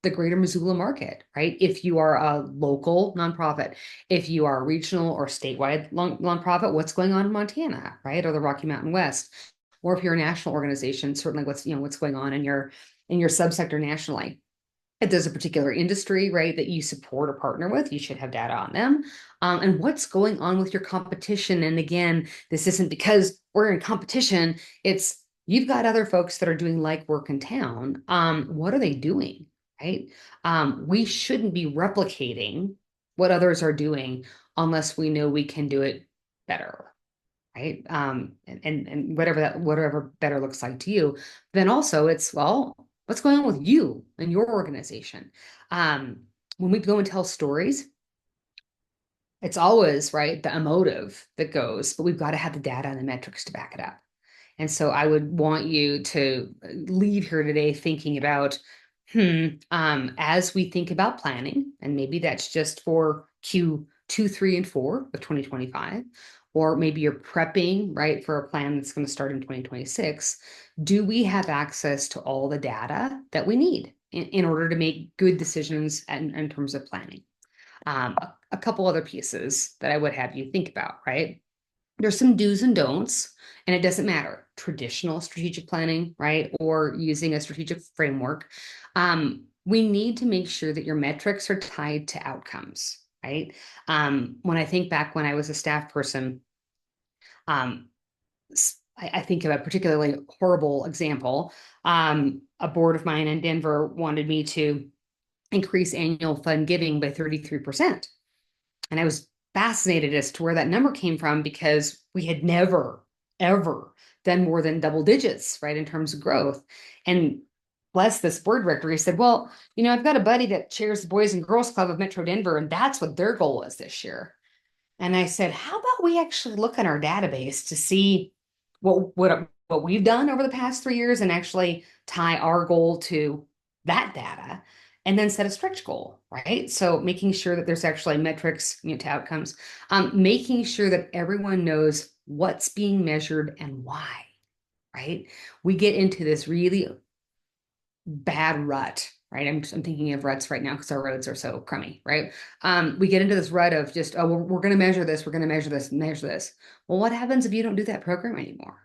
the greater Missoula market, right? If you are a local nonprofit, if you are a regional or statewide nonprofit, what's going on in Montana, right? Or the Rocky Mountain West, or if you're a national organization, certainly what's going on in your subsector nationally. If there's a particular industry, right, that you support or partner with, you should have data on them. And what's going on with your competition. And again, this isn't because we're in competition. It's you've got other folks that are doing like work in town. What are they doing? Right? We shouldn't be replicating what others are doing unless we know we can do it better, right? And whatever better looks like to you. Then also it's, well, what's going on with you and your organization? When we go and tell stories, it's always right the emotive that goes, but we've got to have the data and the metrics to back it up. And so I would want you to leave here today thinking about as we think about planning, and maybe that's just for Q2, 3, and 4 of 2025, or maybe you're prepping, right, for a plan that's going to start in 2026. Do we have access to all the data that we need in order to make good decisions in terms of planning? A couple other pieces that I would have you think about, right? There's some do's and don'ts, and it doesn't matter, traditional strategic planning, right? Or using a strategic framework. We need to make sure that your metrics are tied to outcomes, right? When I think back when I was a staff person, um, I think of a particularly horrible example. A board of mine in Denver wanted me to increase annual fund giving by 33%. And I was fascinated as to where that number came from because we had never, ever done more than double digits, right, in terms of growth. And bless this board director, he said, well, I've got a buddy that chairs the Boys and Girls Club of Metro Denver, and that's what their goal is this year. And I said, how about we actually look at our database to see what we've done over the past 3 years and actually tie our goal to that data and then set a stretch goal, right? So making sure that there's actually metrics, to outcomes, making sure that everyone knows what's being measured and why, right? We get into this really bad rut, right? I'm thinking of ruts right now because our roads are so crummy, right? We get into this rut of just, oh, we're going to measure this, we're going to measure this, measure this. Well, what happens if you don't do that program anymore,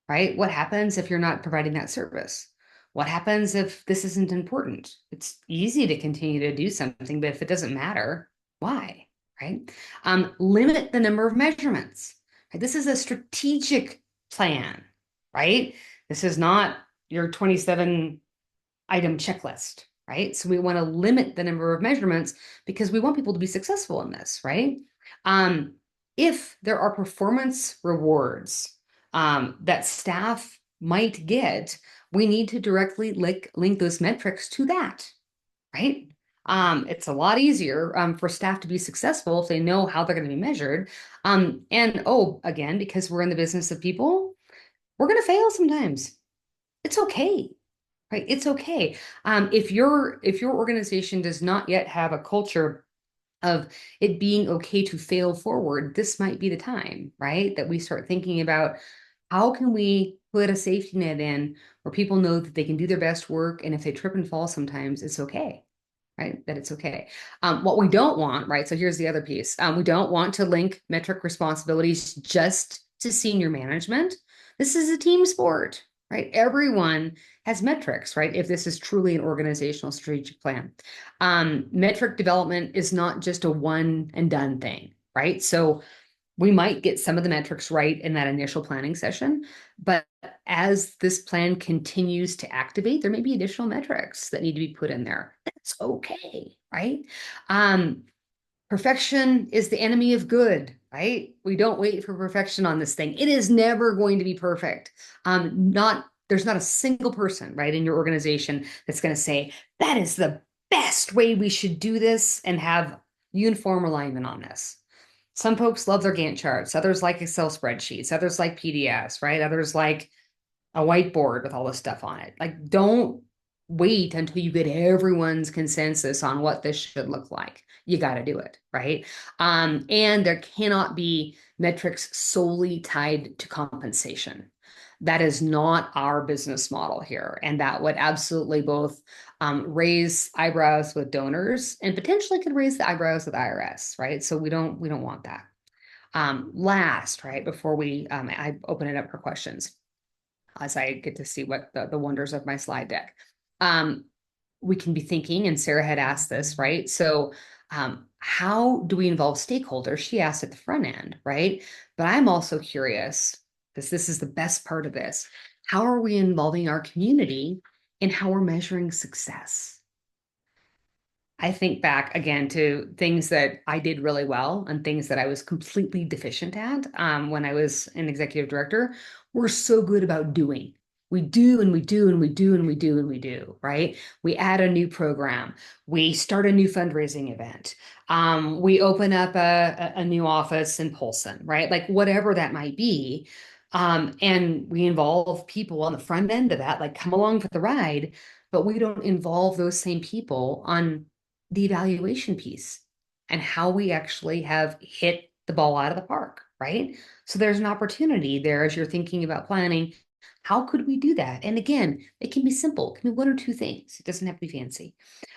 right? What happens if you're not providing that service? What happens if this isn't important? It's easy to continue to do something, but if it doesn't matter, why, right? Limit the number of measurements. Right? This is a strategic plan, right? This is not your 27 item checklist, right? So we want to limit the number of measurements because we want people to be successful in this, right? If there are performance rewards that staff might get, we need to directly link those metrics to that, right? It's a lot easier for staff to be successful if they know how they're going to be measured. Again, because we're in the business of people, we're going to fail sometimes. It's okay. Right. It's okay. If your organization does not yet have a culture of it being okay to fail forward, this might be the time, right? That we start thinking about how can we put a safety net in where people know that they can do their best work. And if they trip and fall sometimes, it's okay. Right? That it's okay. What we don't want, right? So here's the other piece. We don't want to link metric responsibilities just to senior management. This is a team sport, right? Everyone has metrics, right? If this is truly an organizational strategic plan. Metric development is not just a one and done thing, right? So we might get some of the metrics right in that initial planning session, but as this plan continues to activate, there may be additional metrics that need to be put in there. That's okay, right? Perfection is the enemy of good, right? We don't wait for perfection on this thing. It is never going to be perfect. There's not a single person, right, in your organization that's going to say, that is the best way we should do this and have uniform alignment on this. Some folks love their Gantt charts. Others like Excel spreadsheets. Others like PDFs, right? Others like a whiteboard with all this stuff on it. Like, don't wait until you get everyone's consensus on what this should look like. You got to do it, right? And there cannot be metrics solely tied to compensation. That is not our business model here. And that would absolutely both raise eyebrows with donors and potentially could raise the eyebrows with IRS, right? So we don't want that. Last, right, before I open it up for questions, as I get to see what the wonders of my slide deck. We can be thinking, and Sarah had asked this, right? So how do we involve stakeholders? She asked at the front end, right? But I'm also curious, because this is the best part of this. How are we involving our community in how we're measuring success? I think back again to things that I did really well and things that I was completely deficient at when I was an executive director. We're so good about doing. We do and we do and we do and we do and we do, right? We add a new program. We start a new fundraising event. We open up a new office in Polson, right? Like whatever that might be. And we involve people on the front end of that, like come along for the ride, but we don't involve those same people on the evaluation piece and how we actually have hit the ball out of the park, right? So there's an opportunity there as you're thinking about planning. How could we do that? And again, it can be simple. It can be one or two things. It doesn't have to be fancy.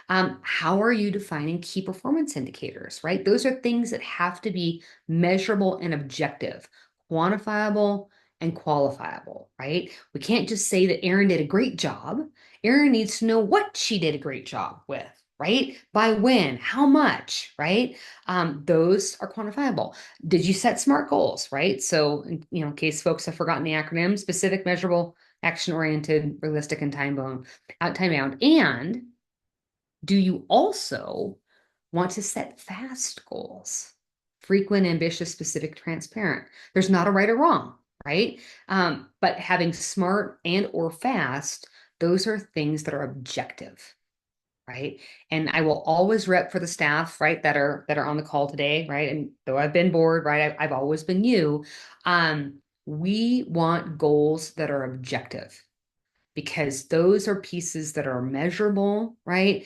How are you defining key performance indicators, right? Those are things that have to be measurable and objective, quantifiable and qualifiable, right? We can't just say that Erin did a great job. Erin needs to know what she did a great job with, right? By when, how much, right? Those are quantifiable. Did you set SMART goals, right? So, in case folks have forgotten the acronym, specific, measurable, action-oriented, realistic, and time-bound. And do you also want to set fast goals? Frequent, ambitious, specific, transparent. There's not a right or wrong, right? But having SMART and or fast, those are things that are objective, right? And I will always rep for the staff, right, that are on the call today, right? And though I've been bored, right, I've always been you. We want goals that are objective, because those are pieces that are measurable, right?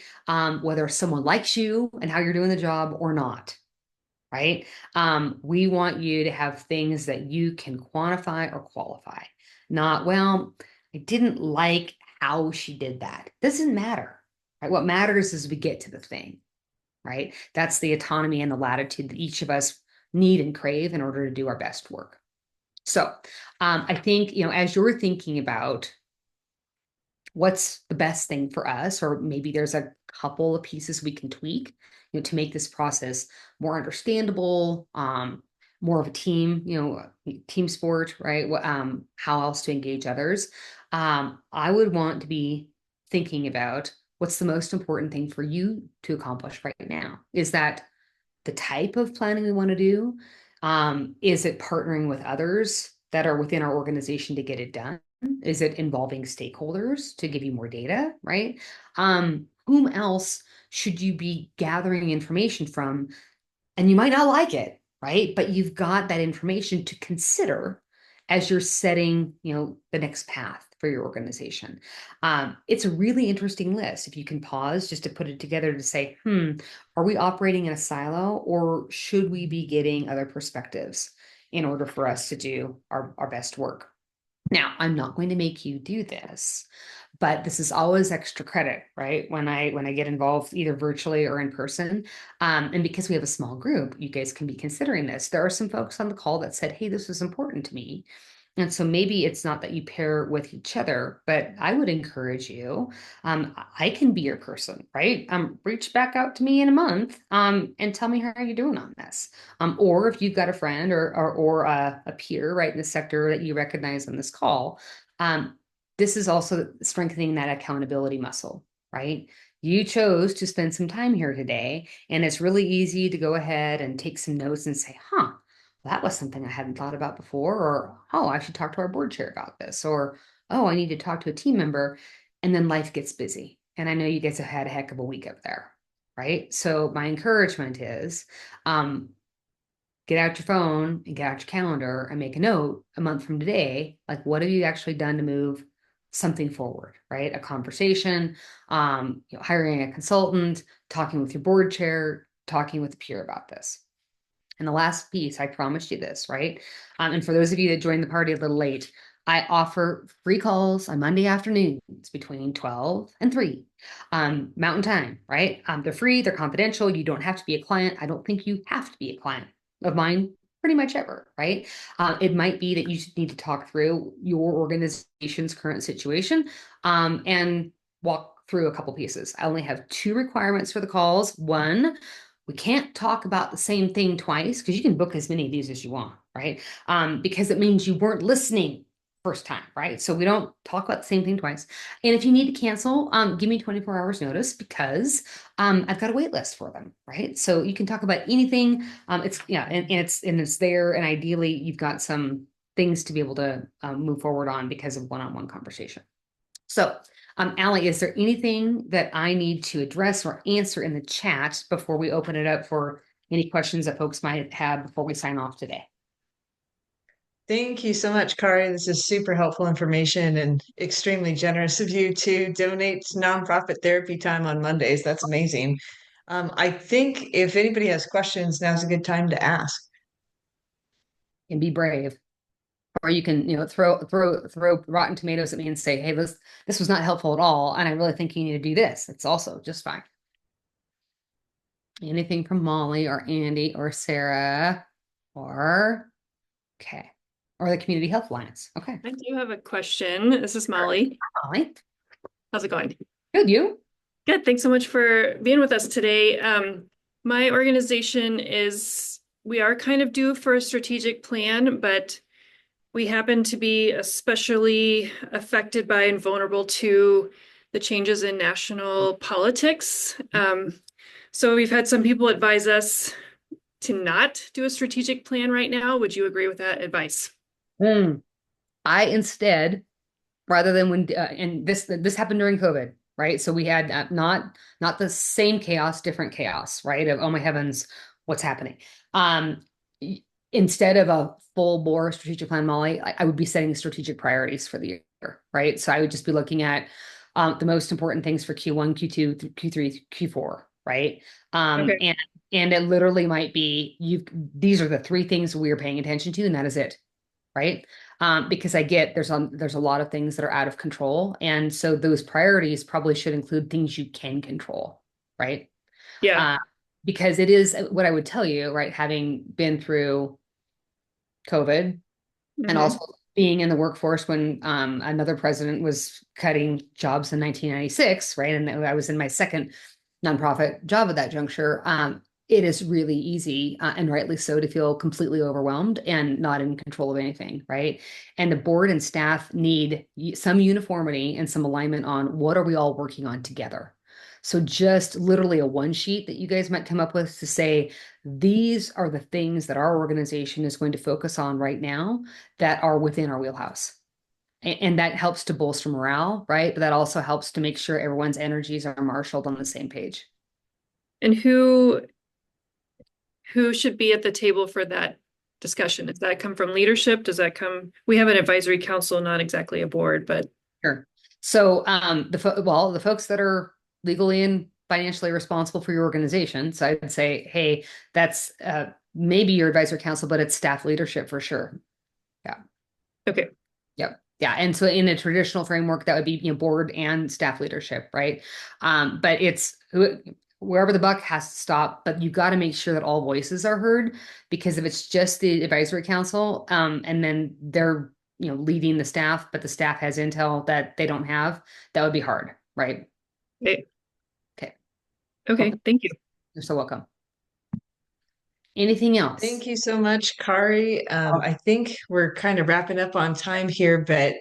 Whether someone likes you and how you're doing the job or not, right? We want you to have things that you can quantify or qualify. Not, well, I didn't like how she did that. Doesn't matter, right? What matters is we get to the thing, right? That's the autonomy and the latitude that each of us need and crave in order to do our best work. So I think, as you're thinking about what's the best thing for us, or maybe there's a couple of pieces we can tweak, to make this process more understandable, more of a team, team sport, right? How else to engage others. I would want to be thinking about what's the most important thing for you to accomplish right now. Is that the type of planning we want to do? Is it partnering with others that are within our organization to get it done? Is it involving stakeholders to give you more data, right? Whom else should you be gathering information from? And you might not like it, right? But you've got that information to consider as you're setting, the next path for your organization. It's a really interesting list. If you can pause just to put it together to say, are we operating in a silo, or should we be getting other perspectives in order for us to do our best work? Now, I'm not going to make you do this, but this is always extra credit, right? When I get involved either virtually or in person. And because we have a small group, you guys can be considering this. There are some folks on the call that said, hey, this is important to me. And so maybe it's not that you pair with each other, but I would encourage you. I can be your person, right? Reach back out to me in a month, and tell me how you're doing on this. Or if you've got a friend or a peer, right, in the sector that you recognize on this call, this is also strengthening that accountability muscle, right? You chose to spend some time here today, and it's really easy to go ahead and take some notes and say, that was something I hadn't thought about before, or, oh, I should talk to our board chair about this, or, oh, I need to talk to a team member. And then life gets busy. And I know you guys have had a heck of a week up there, right? So my encouragement is, get out your phone and get out your calendar and make a note a month from today. Like, what have you actually done to move something forward, right? A conversation, hiring a consultant, talking with your board chair, talking with a peer about this. And the last piece, I promised you this, right? And for those of you that joined the party a little late, I offer free calls on Monday afternoons between 12 and 3 Mountain Time, right? They're free, they're confidential. You don't have to be a client. I don't think you have to be a client of mine pretty much ever, right? It might be that you need to talk through your organization's current situation, and walk through a couple pieces. I only have 2 requirements for the calls. One, we can't talk about the same thing twice, because you can book as many of these as you want, right? Because it means you weren't listening first time, right? So we don't talk about the same thing twice. And if you need to cancel, give me 24 hours notice, because I've got a wait list for them, right? So you can talk about anything. It's there, and ideally you've got some things to be able to move forward on because of one-on-one conversation. So Allie, is there anything that I need to address or answer in the chat before we open it up for any questions that folks might have before we sign off today? Thank you so much, Kari. This is super helpful information and extremely generous of you to donate nonprofit therapy time on Mondays. That's amazing. I think if anybody has questions, now's a good time to ask. And be brave. Or you can, throw rotten tomatoes at me and say, hey, this was not helpful at all, and I really think you need to do this. It's also just fine. Anything from Molly or Andy or Sarah or the Community Health Alliance. Okay. I do have a question. This is Molly. Molly. How's it going? Good, you? Good. Thanks so much for being with us today. My organization we are kind of due for a strategic plan, but we happen to be especially affected by and vulnerable to the changes in national politics. So we've had some people advise us to not do a strategic plan right now. Would you agree with that advice? I instead, rather than and this happened during COVID, right? So we had not the same chaos, different chaos, right? Of, oh my heavens, what's happening? Instead of a full bore strategic plan, Molly, I would be setting strategic priorities for the year, right? So I would just be looking at the most important things for Q1, Q2, Q3, Q4, right? Okay. And it literally might be these are the three things we are paying attention to, and that is it, right? Because I get there's a lot of things that are out of control, and so those priorities probably should include things you can control, right? Yeah. Because it is what I would tell you, right? Having been through COVID and also being in the workforce when another president was cutting jobs in 1996, right? And I was in my second nonprofit job at that juncture. It is really easy, and rightly so, to feel completely overwhelmed and not in control of anything, right? And the board and staff need some uniformity and some alignment on what are we all working on together. So just literally a one sheet that you guys might come up with to say, these are the things that our organization is going to focus on right now that are within our wheelhouse. And that helps to bolster morale, right? But that also helps to make sure everyone's energies are marshaled on the same page. And who should be at the table for that discussion? Does that come from leadership? We have an advisory council, not exactly a board, but. Sure. So the folks that are legally and financially responsible for your organization. So I'd say, hey, that's maybe your advisory council, but it's staff leadership for sure. Yeah. Okay. Yep. Yeah. And so in a traditional framework, that would be, board and staff leadership, right? But it's wherever the buck has to stop, but you got to make sure that all voices are heard, because if it's just the advisory council, and then they're, leading the staff, but the staff has intel that they don't have, that would be hard, right? Okay. Okay. Thank you. You're so welcome. Anything else? Thank you so much, Kari. I think we're kind of wrapping up on time here, but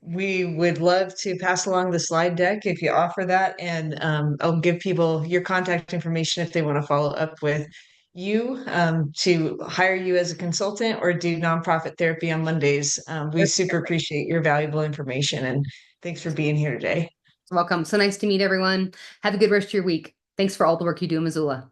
we would love to pass along the slide deck if you offer that, and I'll give people your contact information if they want to follow up with you to hire you as a consultant or do nonprofit therapy on Mondays. We super appreciate your valuable information, and thanks for being here today. Welcome. So nice to meet everyone. Have a good rest of your week. Thanks for all the work you do in Missoula.